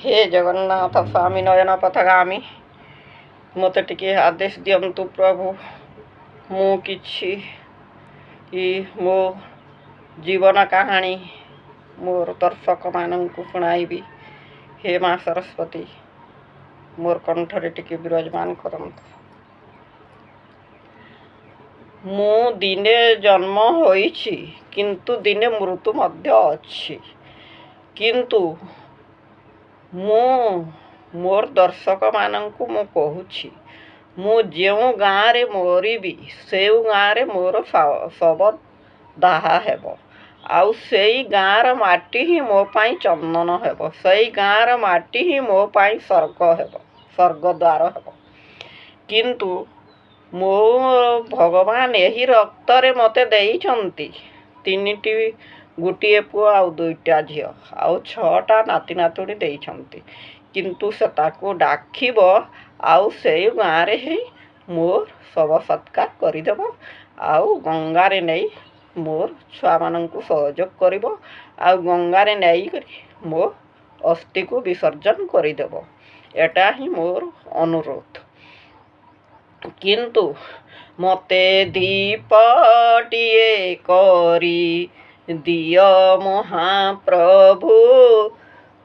हे जगन्नाथ स्वामी नयन पथगामी मते टिके आदेश दियंतु प्रभु। मु किछि मो जीवन कहानी मोर दर्शक मानंकु शुणाइबी। हे माँ सरस्वती मोर कंठरे टिके विराजमान करंतु। मु दिने जन्म होइछि किंतु दिने मृत्यु मध्य अछि। किंतु मु मोर दर्शक मानंकु मु कहूछि मु जेउ गाँ रे मरिबी से गाँ रे मोर शव दाहा हेबो। आउ सेई गाँर माटी ही मो पाई चंदन हेबो। सेई गाँर माटी ही मो पाई स्वर्ग हेबो, स्वर्ग द्वार हेबो। किंतु मो भगवान यही रक्त रे मते देइछंती तीनिटी गुटिए पुओ आउ दुईटा झियो आउ 6टा नाती नातुणी देइछंती। किंतु से ताको डाकिबो आउ सेई गाँ रे ही मोर शव सत्कार करिदेबो आउ गंगा रे नै मोर छुआ मानंकु सहयोग करिबो आउ गंगा रे नै करी मो अस्थि को विसर्जन करिदेबो। एटा ही मोर अनुरोध। किंतु मते दीपटिए करी दिय महाप्रभु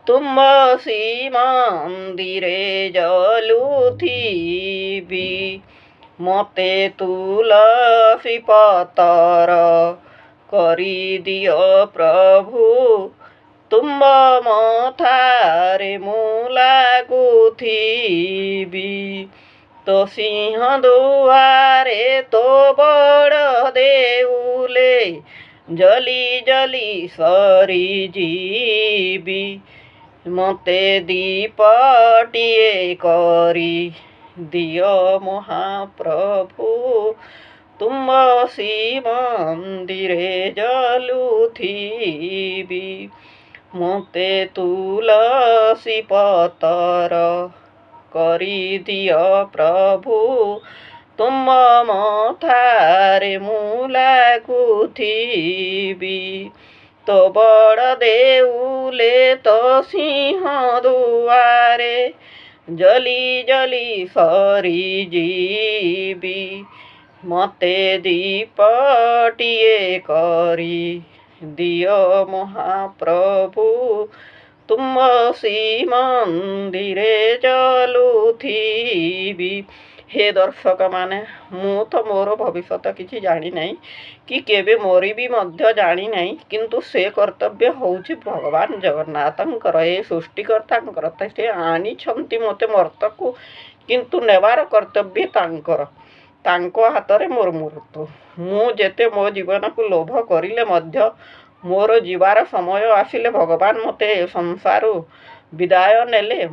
तुमसी मंदिरे जलुथिबी। मते तुलसी पतर करी दिय प्रभु तुम मथारे मु लागुथिबी। तो सिंह दुआरे तो बड़ देउले जली जली सरी जीबी। मते दीपटिए करी दियो महाप्रभु तुमसी मंदिरे जलुथिबी। मते तुलसी पतर करी दियो प्रभु तुम मथारे मु लागुथिबी। तो बड़ देउले तो सिंह दुआरे जली जली सरी जीबी। मते दीपटिए करी दियो महाप्रभु तुमसी मंदिरे जलुथिबी। हे दर्शक माने मु तो मोर भविष्यत किछि जानी नहीं कि केबे मोरी भी मध्य जानी नहीं। किंतु से कर्तव्य होउछि भगवान जगन्नाथंकर ए सृष्टिकर्तांकर। से आनी छंती मते मर्तकु किंतु नेवार कर्तव्य तांकर। तांको हातरे मोर मृत्यु। मु जेते मो जीवन को लोभ करिले मध्य मोर जीवार समय आसिले भगवान मते संसार विदाय नेले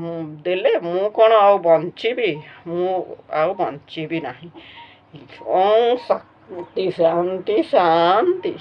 देले मु कोन आउ बंचिबी। मु आउ बंचिबी नाही। ओम शांति शांति शांति।